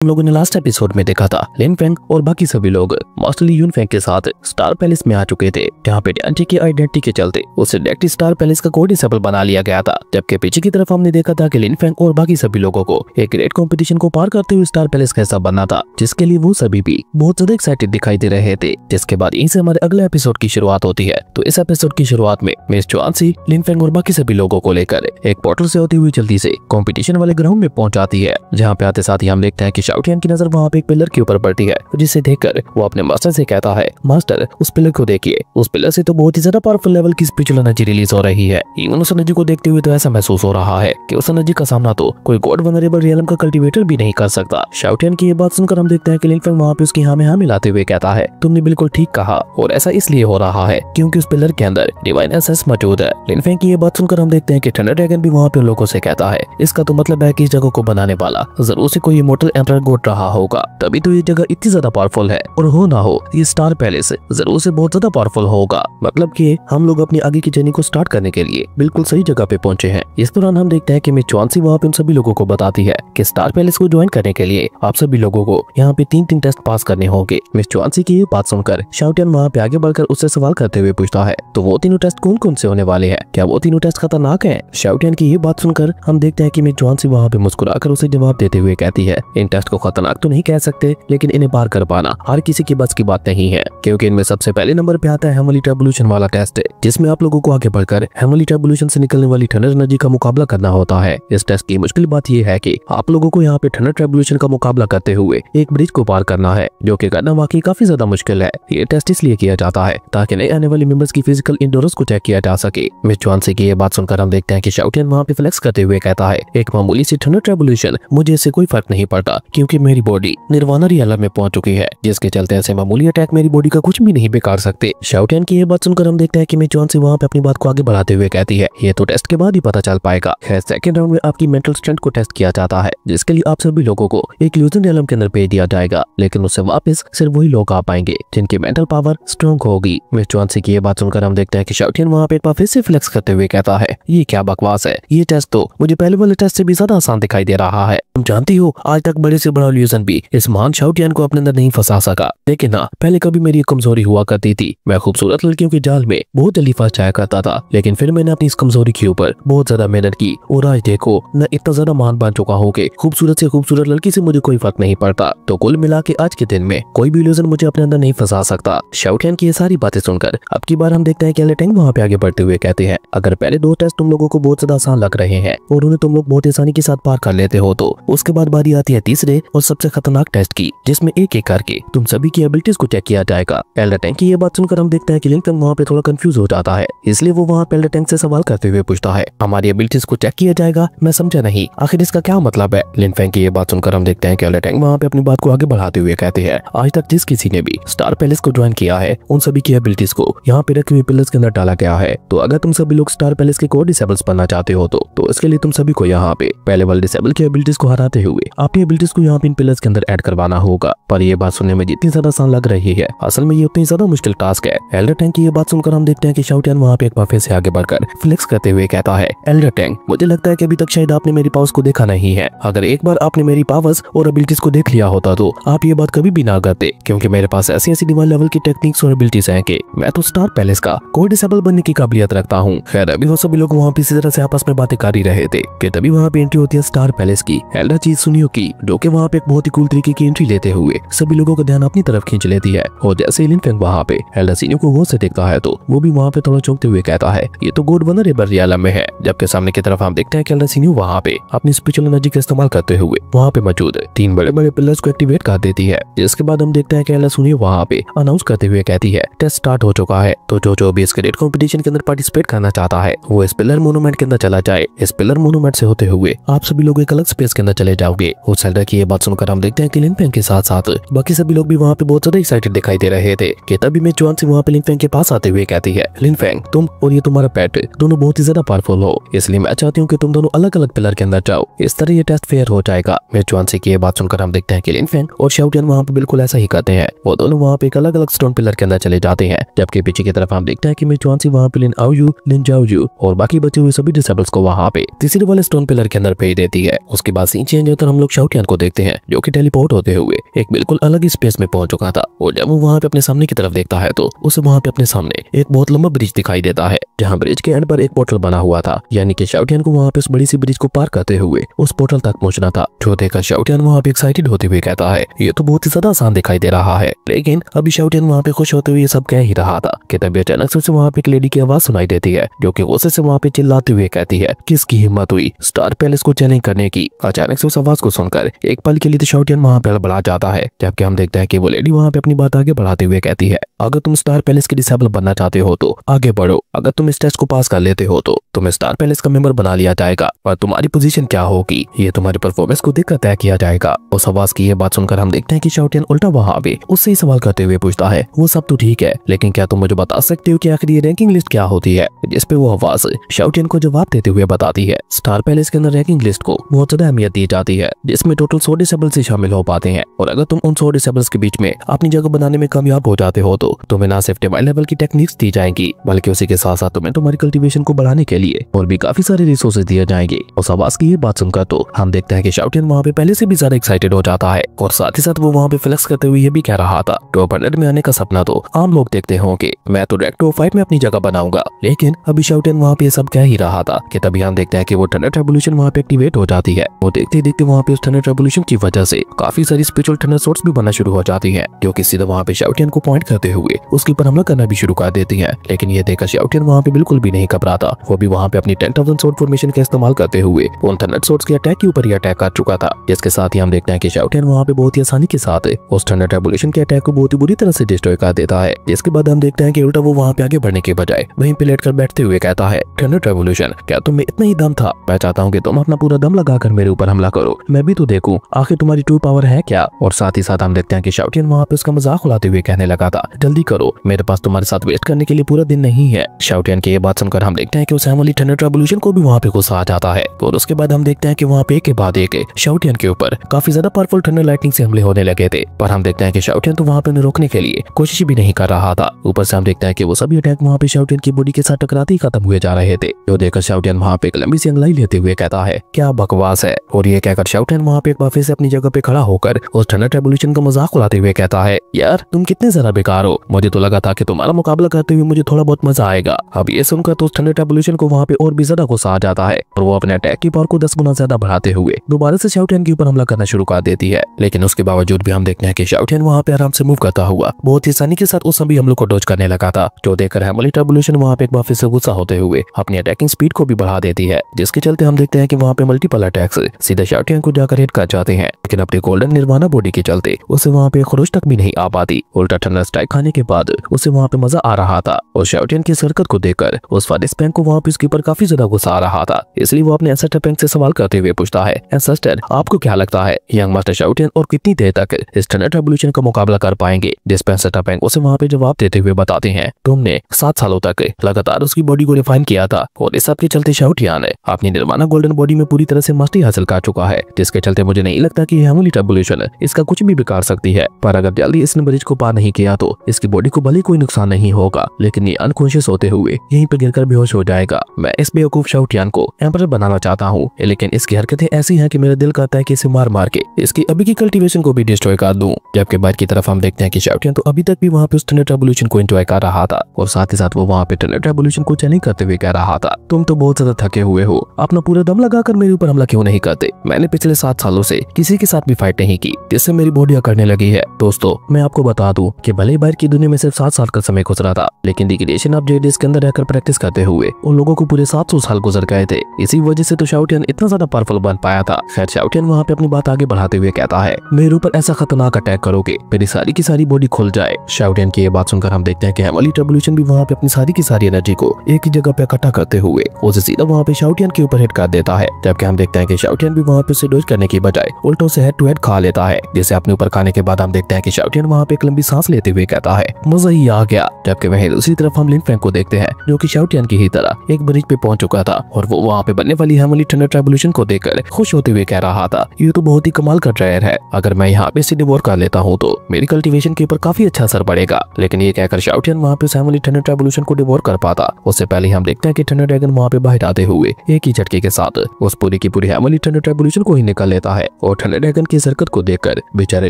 हम लोगों ने लास्ट एपिसोड में देखा था लिन फेंग और बाकी सभी लोग मास्टर ली यून फेंग के साथ स्टार पैलेस में आ चुके थे, जहाँ पे डियांटे की आइडेंटिटी के चलते उसे डायरेक्टली स्टार पैलेस का कोड डिसेबल बना लिया गया था। जबकि पीछे की तरफ हमने देखा था कि लिन फेंग और बाकी सभी लोगों को एक ग्रेट कंपटीशन को पार करते हुए स्टार पैलेस का हिस्सा बनना था, जिसके लिए वो सभी भी बहुत ज्यादा एक्साइटेड दिखाई दे रहे थे। जिसके बाद यहीं से हमारे अगले एपिसोड की शुरुआत होती है। तो इस एपिसोड की शुरुआत में मिस चुआनसी लिन फेंग और बाकी सभी लोगों को लेकर एक पोर्टल से होती हुई जल्दी से कंपटीशन वाले ग्राउंड में पहुंच जाती है, जहाँ पे आते साथ ही हम देखते हैं कि शाओ टियान की नजर वहाँ पे एक पिलर के ऊपर पड़ती है, जिसे देखकर वो अपने मास्टर से कहता है, मास्टर उस पिलर को देखिए, उस पिलर से तो बहुत ही ज्यादा पावरफुल लेवल की स्पिरिचुअल एनर्जी रिलीज हो रही है। इवन उस एनर्जी को देखते हुए तो ऐसा महसूस हो रहा है कि उस एनर्जी का सामना तो कोई गॉड वनरेबल रियलम का कल्टीवेटर भी नहीं कर सकता। शाओ टियान की ये बात सुनकर हम देखते हैं कि लिन फेंग वहाँ पे उसकी हाँ में हाँ मिलाते हुए कहता है, तुमने बिल्कुल ठीक कहा और ऐसा इसलिए हो रहा है क्योंकि उस पिलर के अंदर डिवाइन एसेंस मौजूद है। लिन फेंग की ये बात सुनकर हम देखते हैं कि थंडर ड्रैगन भी वहाँ पे लोगों से कहता है, इसका तो मतलब है कि इस जगह को बनाने वाला जरूर से कोई इमॉर्टल एम्परर गॉड रहा होगा, तभी तो ये जगह इतनी ज्यादा पावरफुल है। और हो ना हो ये स्टार पैलेस जरूर से बहुत ज्यादा पावरफुल होगा, मतलब कि हम लोग अपनी आगे की जर्नी को स्टार्ट करने के लिए बिल्कुल सही जगह पे पहुंचे हैं। इस दौरान हम देखते हैं कि मिस चुआनसी वहाँ पे उन सभी लोगों को बताती है कि स्टार पैलेस को ज्वाइन करने के लिए आप सभी लोगों को यहाँ पे 3 टेस्ट पास करने होंगे। मिस चुआनसी की ये बात सुनकर शाओ टियान वहाँ पे आगे बढ़कर उससे सवाल करते हुए पूछता है, तो वो 3 टेस्ट कौन कौन से होने वाले हैं, क्या वो 3 टेस्ट खतरनाक हैं? शाओ टियान की ये बात सुनकर हम देखते हैं कि मिस चुआनसी वहाँ पे मुस्कुराकर उसे जवाब देते हुए कहती है, इन टेस्ट को खतरनाक तो नहीं कह सकते, लेकिन इन्हें पार कर पाना हर किसी की बस की बात नहीं है, क्योंकि इनमें सबसे पहले नंबर पे आता है हेवनली ट्रिब्यूलेशन वाला टेस्ट, जिसमें आप लोगों को आगे बढ़कर हेवनली ट्रिब्यूलेशन से निकलने वाली थंडर एनर्जी का मुकाबला करना होता है। इस टेस्ट की मुश्किल बात यह है कि आप लोगों को यहाँ पे थंडर ट्रिब्यूलेशन का मुकाबला करते हुए एक ब्रिज को पार करना है, जो कि करना वाकई काफी ज्यादा मुश्किल है। ये टेस्ट इसलिए किया जाता है ताकि नए आने वाले मेंबर्स की फिजिकल इंडोरेंस को चेक किया जा सके। मिस चुआनसी की ये बात सुनकर हम देखते हैं कि शाओ टियान वहाँ पे फ्लेक्स करते हुए कहता है, एक मामूली सी थंडर ट्रिब्यूलेशन मुझे इससे कोई फर्क नहीं पड़ता, क्योंकि मेरी बॉडी निर्वाणा रियलम में पहुंच चुकी है, जिसके चलते ऐसे मामूली अटैक मेरी बॉडी का कुछ भी नहीं बिगाड़ सकते। शाओ टियान की ये बात सुनकर हम देखते हैं कि मिस चुआनसी वहाँ पे अपनी बात को आगे बढ़ाते हुए कहती है, ये तो टेस्ट के बाद ही पता चल पाएगा। खैर सेकंड राउंड में आपकी मेंटल स्ट्रेंथ को टेस्ट किया जाता है, जिसके लिए आप सभी लोगों को एक इल्यूजन रियलम के अंदर भेज दिया जाएगा, लेकिन उससे वापस सिर्फ वही लोग आ पाएंगे जिनकी मेंटल पावर स्ट्रॉन्ग होगी। मिस चुआनसी की ये बात सुनकर हम देखते हैं कि शाओ टियान वहाँ पे एक बार फिर से फ्लेक्स करते हुए कहता है, ये क्या बकवास है, ये टेस्ट तो मुझे पहले वाले टेस्ट से भी ज्यादा आसान दिखाई दे रहा है। तुम जानती हो आज तक बड़े से बड़ा इल्यूजन भी इस महान शाओ टियान को अपने अंदर नहीं फंसा सका, लेकिन हाँ पहले कभी मेरी कमजोरी हुआ करती थी, मैं खूबसूरत लड़कियों के जाल में बहुत जल्दी फंस जाया करता था, लेकिन फिर मैंने अपनी इस कमजोरी के ऊपर बहुत ज्यादा मेहनत की और आज देखो मैं इतना ज्यादा महान बन चुका हूँ कि खूबसूरत से खूबसूरत लड़की से मुझे कोई फर्क नहीं पड़ता। तो कुल मिला के आज के दिन में कोई भी इल्यूजन मुझे अपने अंदर नहीं फंसा सकता। शाओ टियान की ये सारी बातें सुनकर अब की बार हम देखते हैं कि एले टेंग वहाँ पे आगे बढ़ते हुए कहते हैं, अगर पहले 2 टेस्ट तुम लोगों को बहुत ज्यादा आसान लग रहे हैं और उन्हें तुम लोग बहुत आसानी के साथ पार कर लेते हो, तो उसके बाद बारी आती है तीसरे और सबसे खतरनाक टेस्ट की, जिसमें एक एक करके तुम सभी की एबिलिटीज को चेक किया जाएगा। एले टेंग की ये बात सुनकर हम देखते हैं कि लिन फेंग वहाँ पे थोड़ा कंफ्यूज हो जाता है, इसलिए वो वहाँ पे एले टेंग से सवाल करते हुए पूछता है, हमारी एबिलिटीज को चेक किया जाएगा? मैं समझा नहीं, आखिर इसका क्या मतलब है? लिन फेंग की ये बात सुनकर हम देखते हैं कि एले टेंग वहाँ पे अपनी बात को आगे बढ़ाते हुए कहते हैं, आज तक जिस किसी ने भी स्टार पैलेस को ज्वाइन किया है उन सभी की एबिलिटीज को यहाँ पे रखे हुए पिलर्स के अंदर डाला गया है, तो अगर तुम सभी लोग स्टार पैलेस के कोर डिसेबल्स बनना चाहते हो तो इसके लिए तुम सभी को यहाँ पे पहले वाले डिसेबल की एबिलिटीज को हराते हुए अपनी एबिलिटीज को यहाँ पे इन पिलर्स के अंदर ऐड करवाना होगा। पर ये बात सुनने में जितनी ज्यादा आसान लग रही है, असल में ये उतनी ज्यादा मुश्किल टास्क है। एल्डर टैंक की ये बात सुनकर हम देखते हैं कि शाओ टियान वहाँ पे एक बार फिर से आगे बढ़कर फ्लेक्स करते हुए कहता है, एल्डर टैंक मुझे लगता है कि अभी तक शायद आपने मेरी पावर्स को देखा नहीं है, अगर एक बार आपने मेरी पावर्स और एबिलिटीज को देख लिया होता तो आप ये बात कभी भी ना करते, क्योंकि मेरे पास ऐसी ऐसी डिवाइन लेवल की टेक्निक्स और एबिलिटीज हैं कि मैं तो स्टार पैलेस का कोर डिसेबल बनने की काबिलियत रखता हूँ। खैर अभी वो सभी लोग वहाँ पे इसी तरह से आपस में बातें कर ही रहे थे कि तभी वहाँ पे एंट्री होती है स्टार पैलेस की एल्डर चीज सुनियो की, जो कि वहाँ पे एक बहुत ही कूल तरीके की एंट्री लेते हुए सभी लोगों का ध्यान अपनी तरफ खींच लेती है। और जैसे लिन फेंग वहाँ पे एल्डर सीनियो को गौर से देखता है तो वो भी वहाँ पे थोड़ा चौंकते हुए कहता है, ये तो गॉड वनरेबल रियलम में है। जबकि सामने की तरफ हम देखते हैं कि एल्डर सीनियो वहाँ पे अपनी स्पिरिचुअल एनर्जी का इस्तेमाल करते हुए वहाँ पे मौजूद 3 बड़े बड़े पिलर्स को एक्टिवेट कर देती है, जिसके बाद हम देखते हैं कि एल्डर सीनियो वहाँ पे अनाउंस करते हुए कहती है, टेस्ट स्टार्ट हो चुका है, तो जो भी इस ग्रेट कॉम्पिटिशन के अंदर पार्टिसिपेट करना चाहता है वो इस पिलर मोनूमेंट के अंदर चला जाए। इस पिलर मोनूमेंट से होते हुए आप सभी लोग एक अलग स्पेस के अंदर चले जाओगे। उस एल्डर की ये बात सुनकर हम देखते हैं कि लिन फेंग के साथ साथ बाकी सभी लोग भी वहाँ पे बहुत ज्यादा एक्साइटेड दिखाई दे रहे थे कि तभी मिस चुआनसी वहाँ पे लिन फेंग के पास आते हुए कहती है, लिन फेंग तुम और ये तुम्हारा पेट दोनों बहुत ही ज्यादा पावरफुल हो, इसलिए मैं चाहती हूँ कि तुम दोनों अलग अलग पिलर के अंदर जाओ, इस तरह ये टेस्ट फेयर हो जाएगा। मिस चुआनसी की ये बात सुनकर हम देखते हैं कि लिन फेंग और शाओ टियान वहाँ पे बिल्कुल ऐसा ही करते हैं, वो दोनों वहाँ पे एक अलग अलग स्टोन पिलर के अंदर चले जाते हैं। जबकि पीछे की तरफ हम देखते हैं कि मिस चुआनसी वहाँ पे लिन आओयू, लिन जाओयू और बाकी बचे हुए सभी डिसेबल्स को वहाँ पे तीसरे वाले स्टोन पिलर के अंदर भेज देती है। उसके बाद सीन चेंज होकर हम लोग शाओ टियान को देखते हैं जो कि टेलीपोर्ट होते हुए एक बिल्कुल अलग ही स्पेस में पहुंच चुका था। और जब वो वहाँ पे अपने सामने की तरफ देखता है तो उसे वहाँ पे अपने सामने एक बहुत लंबा ब्रिज दिखाई देता है, जहाँ ब्रिज के एंड पर एक पोर्टल बना हुआ था, यानी कि शाओटियन को वहाँ पे उस बड़ी सी ब्रिज को पार करते हुए उस पोर्टल तक पहुंचना था। जो देखकर शाओटियन वहाँ पे एक्साइटेड होते हुए कहता है ये तो बहुत ही ज्यादा आसान दिखाई दे रहा है। लेकिन अभी शाओटियन वहाँ पे खुश होते हुए ये सब कह ही रहा था कि तभी अचानक से वहाँ पे एक लेडी की आवाज सुनाई देती है, जो कि गुस्से से वहाँ पे चिल्लाते हुए कहती है किसकी हिम्मत हुई स्टार पैलेस को चैलेंज करने की। अचानक से उस आवाज को सुनकर एक पल के लिए तो शाओटियन वहाँ पे बढ़ा जाता है, जबकि हम देखते हैं कि वो लेडी वहाँ पे अपनी बात आगे बढ़ाते हुए कहती है अगर तुम स्टार पैलेस के डिसेबल बनना चाहते हो तो आगे बढ़ो, अगर तुम इस टेस्ट को पास कर लेते हो तो तुम्हें स्टार पैलेस का मेंबर बना लिया जाएगा और तुम्हारी पोजीशन क्या होगी ये तुम्हारी परफॉर्मेंस को देखकर तय किया जाएगा। उस आवाज की ये बात सुनकर हम देखते हैं कि शाओटियन उल्टा वहाँ पे उससे ही सवाल करते हुए पूछता है वो सब तो ठीक है, लेकिन क्या तुम मुझे बता सकते हो कि आखिर ये रैंकिंग लिस्ट क्या होती है। जिसपे वो आवाज शाओटियन को जवाब देते हुए बताती है स्टार पैलेस के अंदर रैंकिंग लिस्ट को बहुत ज्यादा अहमियत दी जाती है, जिसमें टोटल 100 डिसेबल से शामिल हो पाते हैं, और अगर तुम उन 100 डिसेबल्स के बीच में अपनी जगह बनाने में कामयाब हो जाते हो तो तुम्हें ना सिर्फ डिवाइन लेवल की टेक्निक्स दी जाएंगी, बल्कि उसी के साथ साथ तुम्हें तुम्हारी कल्टीवेशन को बढ़ाने के लिए और भी काफी सारे रिसोर्सेज दिए जाएंगे। उस आवाज की ये बात सुनकर तो हम देखते हैं कि शाओटियन वहाँ पे पहले से भी ज्यादा एक्साइटेड हो जाता है, और साथ ही साथ वो वहाँ पे फ्लेक्स करते हुए ये भी कह रहा था टॉप 100 में आने का सपना तो आम लोग देखते होंगे, मैं तो डायरेक्ट टॉप 5 में अपनी जगह बनाऊंगा। लेकिन अभी शाओटियन वहाँ पे सब कह ही रहा था कि तभी हम देखते हैं कि वो थंडर रेवोल्यूशन वहाँ पे एक्टिवेट हो जाती है। वो देखते देखते वहाँ पे उस थंडर रेवोल्यूशन की वजह से काफी सारी स्पिरिचुअल थंडर सोर्स भी बनना शुरू हो जाती है, जो कि सीधा वहाँ पे शाओटियन को पॉइंट करते हुए उसके ऊपर हमला करना भी शुरू कर देती है। लेकिन ये देखकर शाओटियन वहाँ पे बिल्कुल भी नहीं घबराता, वो भी वहाँ पे अपनी 10,000 सोर्ड फॉर्मेशन का इस्तेमाल करते हुए उन थंडर सोर्स के अटैक के ऊपर ही अटैक कर चुका था। जिसके साथ ही हम देखते हैं कि शाओटियन वहाँ पे बहुत ही आसानी के साथ उस थंडर रेवोल्यूशन के अटैक को बहुत ही बुरी तरह से डिस्ट्रॉय कर देता है। जिसके बाद हम देखते हैं कि उल्टा वो वहाँ पे आगे बढ़ने के बजाय वहीं पे लेट कर बैठते हुए कहता है थंडर रेवोल्यूशन क्या तुम में इतना ही दम था, मैं चाहता हूँ कि तुम अपना पूरा दम लगाकर मेरे ऊपर हमला करो, मैं भी तो देखूं आखिर तुम्हारी ट्रू पावर है क्या। और साथ ही साथ हम देखते हैं कि शाओटियन वहाँ पे उसका मजाक उड़ाते हुए कहने लगा था जल्दी करो, मेरे पास तुम्हारे साथ वेस्ट करने के लिए पूरा दिन नहीं है। शाओटियन की ये बात सुनकर हम देखते हैं कि उस वाली थंडर रेवोल्यूशन को भी वहाँ पे गुस्सा आ जाता है, और उसके बाद हम देखते हैं कि वहाँ पे एक के बाद एक शाओटियन के ऊपर काफी ज्यादा पावरफुल थंडर लाइटनिंग से हमले होने लगे थे। पर हम देखते हैं कि शाओटियन तो वहाँ पे उन्हें रोकने के लिए कोशिश भी नहीं कर रहा था। ऊपर से हम देखते हैं कि वो सभी अटैक वहाँ पे शाओटियन की बॉडी के साथ टकराते ही खत्म हुए जा रहे थे। जो देखकर शाओटियन वहाँ पे एक लंबी सी अंगलाई लेते हुए कहता है क्या बकवास है, और ये कहकर शाओटियन वहाँ पे एक बार फिर से अपनी जगह पे खड़ा होकर उस थंडर रेवोल्यूशन का मजाक उड़ाते हुए कहता है यार तुम कितने ज्यादा बेकार हो, मुझे तो लगा था कि तुम्हारा मुकाबला करते हुए मुझे थोड़ा बहुत मजा आएगा। अब ये सुनकर तो उस थंडर रेवोल्यूशन को वहाँ पे और भी ज्यादा गुस्सा आ जाता है, और वो अपने अटैक की पावर को 10 गुना ज्यादा बढ़ाते हुए दोबारा से शाओटियन के ऊपर हमला करना शुरू कर देती है। लेकिन उसके बावजूद भी हम देखते हैं कि शाओटियन वहाँ पे आराम से मूव करता हुआ बहुत ही आसानी के साथ उस सभी हमलों को डॉज करने लगा था। जो देखकर हेमली रेवोल्यूशन वहाँ पे एक बार फिर से गुस्सा होते हुए अपनी अटैकिंग स्पीड को भी बढ़ा देती है, जिसके चलते हम देखते हैं कि वहाँ पे मल्टीपल अटैक्स सीधे शाओटियन को जाकर हिट कर जाते हैं। लेकिन अपनी गोल्डन निर्वाणा बॉडी के चलते उसे वहाँ पे खरोच तक भी नहीं आ पाती। उल्टा थंडर स्ट्राइक खाने के बाद उसे वहाँ पे मजा आ रहा था, और शाओटियन की हरकत को देखकर उस फादिस पैंग को वहाँ पे उसके ऊपर काफी ज्यादा गुस्सा आ रहा था। इसलिए वो अपने एंसेस्टर पैंग से सवाल करते हुए पूछता है एंसेस्टर आपको क्या लगता है यंग मास्टर शाओटियन और कितनी देर तक इस थंडर रेवोल्यूशन का मुकाबला कर पाएंगे। जिस पे एंसेस्टर पैंग उसे वहाँ पे जवाब देते हुए बताते हैं तुमने 7 सालों तक लगातार उसकी बॉडी को रिफाइन किया था, और इस सब के चलते शाओटियन अपनी निर्वाणा गोल्डन बॉडी में पूरी तरह से मास्टरी हासिल कर चुका है, जिसके चलते मुझे नहीं लगता कि हेमली रेवोल्यूशन इसका कुछ भी बिगाड़ सकती है। पर अगर जल्दी इसने ब्रिज को पार नहीं किया तो इसकी बॉडी को भले कोई नुकसान नहीं होगा, लेकिन ये अनकॉन्शियस होते हुए यहीं पर गिरकर बेहोश हो जाएगा। मैं इस बेवकूफ शाओटियन को एम्परर बनाना चाहता हूँ, लेकिन इसकी हरकतें ऐसी हैं कि मेरा दिल कहता है कि इसे मार मार के इसकी अभी की कल्टीवेशन को भी डिस्ट्रॉय कर दूं। जबकि बाहर की तरफ हम देखते हैं कि शाओटियन तो अभी तक भी वहाँ पे उस थंडर रेवोल्यूशन को एंजॉय कर रहा था, और साथ ही साथ वो वहाँ पे थंडर रेवोल्यूशन को चैलेंज करते हुए कह रहा था तुम तो बहुत ज्यादा थके हुए हो, अपना पूरा दम लगाकर मेरे ऊपर हमला क्यों नहीं करते। मैंने पिछले 7 सालों से किसी के साथ भी फाइट नहीं की, जिससे मेरी बॉडी अकड़ने लगी है। दोस्तों मैं आपको बता दूं कि भले ही बाहर की दुनिया में सिर्फ 7 साल का समय गुजरा था, लेकिन द क्रिएशन ऑफ जेडिस के अंदर रहकर प्रैक्टिस करते हुए उन लोगों को पूरे 700 साल गुजर गए थे। इसी वजह से तो शाओटियन इतना ज्यादा पावरफुल बन पाया था। खैर शाओटियन वहाँ पे अपनी बात आगे बढ़ाते हुए कहता है मेरे ऊपर ऐसा खतरनाक अटैक करोगे मेरी सारी की सारी बॉडी खुल जाए। शाओटियन की ये बात सुनकर हम देखते हैं कि हेमली रेवोल्यूशन भी वहाँ पे अपनी सारी की सारी एनर्जी को एक ही जगह पे इकट्ठा करते हुए उसे सीधा वहाँ पे शाओटियन के ऊपर हिट कर देता है। जबकि हम देखते हैं कि शाओटियन भी वहाँ पे उसे डॉज करने की बजाय उल्टों से हेड टू हेड खा लेता है, जिसे अपने ऊपर खाने के बाद हम देखते हैं कि शाओटियन वहाँ पे एक लंबी सांस लेते हुए कहता है मजा ही आ गया। जबकि वहीं दूसरी तरफ हम लिन फैंग को देखते हैं जो कि शाओटियन की ही तरह एक ब्रिज पे पहुंच चुका था, और वो वहाँ पे बनने वाली हेमली थंडर रेवोल्यूशन को देखकर खुश होते हुए कह रहा था ये तो बहुत ही कमाल का ट्रायल है, अगर मैं यहाँ पे इसे डिवोर कर लेता हूँ तो मेरी कल्टीवेशन के ऊपर काफी अच्छा असर पड़ेगा। लेकिन ये कहकर शाओटियन वहाँ पे हेमली थंडर रेवोल्यूशन को डिवोर कर पाता उससे पहले हम देखते हैं कि थंडर ड्रैगन वहाँ पे बाहर आते हुए एक ही झटके के साथ उस पूरी की पूरी हेमली थंडर रेवोल्यूशन को ही निकाल लेता है, और थंडर ड्रैगन की इस हरकत को देखकर बेचारे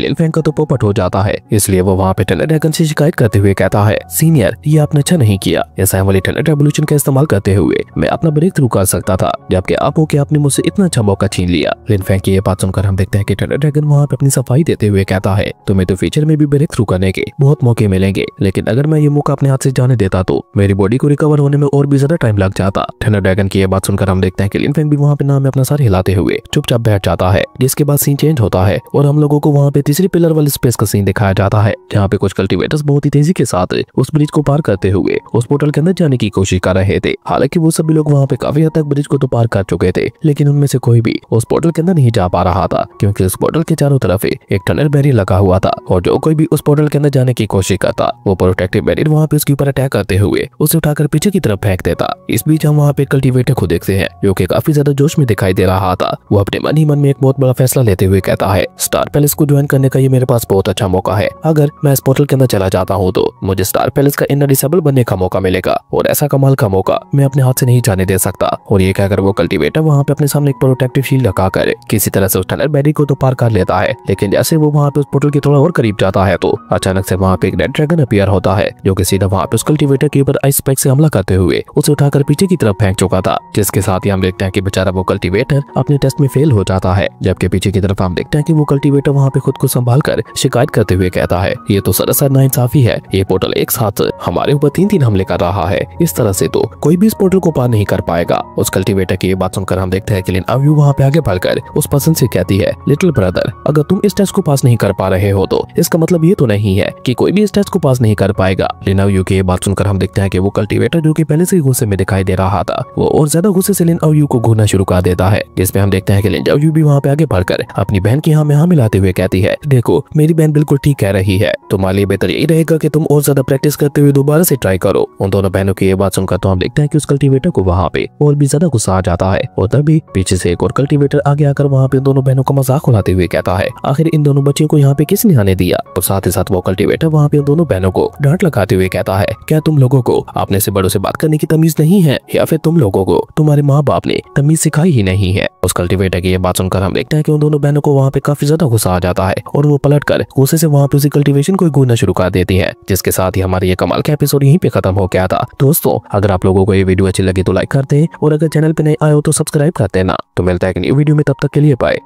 लिन फेंग का तो पोपट हो जाता है। इसलिए वो वहाँ पे थंडर ड्रैगन से शिकायत करते हुए कहता है, सीनियर ये आपने अच्छा नहीं किया। ऐसा वाली थंडर रेवोल्यूशन का इस्तेमाल करते हुए मैं अपना ब्रेक थ्रू कर सकता था, जबकि आप हो के आपने मुझसे इतना अच्छा मौका छीन लिया। लिन फेंग की ये बात सुनकर हम देखते हैं कि थंडर ड्रैगन वहाँ पे अपनी सफाई देते हुए कहता है, तुम्हें तो फ्यूचर में भी ब्रेक थ्रू करने के बहुत मौके मिलेंगे, लेकिन अगर मैं ये मौका अपने हाथ से जाने देता तो मेरी बॉडी को रिकवर होने में और भी ज्यादा टाइम लग जाता। थंडर ड्रैगन की ये बात सुनकर हम देखते हैं कि लिन फेंग भी वहाँ पे नाम में अपना सर हिलाते हुए चुपचाप बैठ जाता है। जिसके बाद सीन चेंज होता है और हम लोगों को वहाँ पे तीसरी पिलर वाले स्पेस का सीन दिखाया जाता है, जहाँ पे कुछ कल्टीवेटर्स बहुत ही तेजी के साथ उस ब्रिज को पार करते हुए उस पोर्टल के अंदर जाने की कोशिश कर रहे थे। हालांकि वो सभी लोग वहाँ पे काफी हद तक ब्रिज को तो पार कर चुके थे, लेकिन उनमें से कोई भी उस पोर्टल के अंदर नहीं जा पा रहा था, क्योंकि उस पोर्टल के चारों तरफ एक टनल बैरियर लगा हुआ था और जो कोई भी उस पोर्टल के अंदर जाने की कोशिश करता वो प्रोटेक्टिव बैरियर वहाँ पे उसके ऊपर अटैक करते हुए उसे उठाकर पीछे की तरफ फेंक देता। इस बीच हम वहाँ पे कल्टीवेटर को देखते हैं जो कि काफी ज्यादा जोश में दिखाई दे रहा था। वो अपने मन ही मन में एक बहुत बड़ा फैसला लेते हुए कहता है, स्टार पैलेस को ज्वाइन करने का ये मेरे पास बहुत अच्छा मौका है। अगर मैं इस पोर्टल के अंदर चला जाता हूँ तो मुझे स्टार पैलेस का इनर डिसेबल बनने का मौका मिलेगा और ऐसा कमाल का मौका मैं अपने हाथ से नहीं जाने दे सकता। और ये कहकर वो कल्टीवेटर वहाँ पे अपने सामने एक प्रोटेक्टिव शील्ड लगाकर किसी तरह से उस टनल बैरियर को तो पार कर लेता है। लेकिन जैसे वो वहाँ पे उस पोर्टल के थोड़ा और करीब जाता है तो अचानक से वहाँ पे एक रेड ड्रैगन अपीयर होता है, जो कि सीधा वहाँ पे उस कल्टीवेटर के ऊपर आइस स्पाइक से हमला करते हुए उसे उठाकर पीछे की तरफ फेंक चुका था। जिसके साथ ही हम देखते हैं कि बेचारा वो कल्टीवेटर अपने टेस्ट में फेल हो जाता है, जबकि पीछे की तरफ हम देखते हैं कि वो कल्टीवेटर वहाँ पे खुद को संभाल कर शिकायत करते हुए कहता है, ये तो सरासर नाइंसाफी है। ये पोर्टल एक साथ हमारे ऊपर 3-3 हमले कर रहा है, इस तरह से तो कोई भी इस पोर्टल को पार नहीं कर पाएगा। उस कल्टीवेटर की ये बात सुनकर हम देखते हैं कि लिन अव्यू वहाँ पे आगे बढ़कर उस पर्सन से कहती है, लिटिल ब्रदर अगर तुम इस टेस्ट को पास नहीं कर पा रहे हो तो इसका मतलब ये तो नहीं है कि कोई भी इस टेस्ट को पास नहीं कर पाएगा। लिन अव्यू की ये बात सुनकर हम देखते हैं कि वो कल्टीवेटर जो कि पहले से ही गुस्से में दिखाई दे रहा था वो और ज्यादा गुस्से से लिन अव्यू को घूरना शुरू कर देता है। जिसमें हम देखते हैं कि लिन अव्यू भी वहाँ पे आगे बढ़कर अपनी बहन की हाँ में हाँ मिलाते हुए कहती है, देखो मेरी बहन बिल्कुल ठीक कह रही है, तुम्हारे लिए बेहतर यही रहेगा कि तुम और ज्यादा प्रैक्टिस करते हुए दोबारा से ट्राई करो। उन दोनों बहनों की ये बात सुनकर तो हम देखते हैं कि उस कल्टीवेटर को वहाँ पे और भी ज्यादा गुस्सा आ जाता है और तभी पीछे से एक और कल्टीवेटर आगे आकर वहाँ पे दोनों बहनों का मजाक उड़ाते हुए कहता है, आखिर इन दोनों बच्चियों को यहाँ पे किसने आने दिया। और साथ ही साथ वो कल्टीवेटर वहाँ पे दोनों बहनों को डांट लगाते हुए कहता है, क्या तुम लोगों को अपने से बड़ों से बात करने की तमीज नहीं है, या फिर तुम लोगों को तुम्हारे माँ बाप ने तमीज सिखाई ही नहीं है। उस कल्टीवेटर की ये बात सुनकर हम देखते हैं कि उन दोनों बहनों को वहाँ पे काफी ज्यादा गुस्सा आ जाता है और वो पलटकर गुस्से से वहाँ पे उसी कल्टीवेशन को घूरना शुरू कर देती है। जिसके साथ ही हमारा ये कमाल का एपिसोड यहीं पे खत्म हो गया था। दोस्तों अगर आप लोगों को ये वीडियो अच्छी लगी तो लाइक कर दें और अगर चैनल पे नए आए हो तो सब्सक्राइब कर देना। तो मिलता है एक न्यू वीडियो में, तब तक के लिए बाय।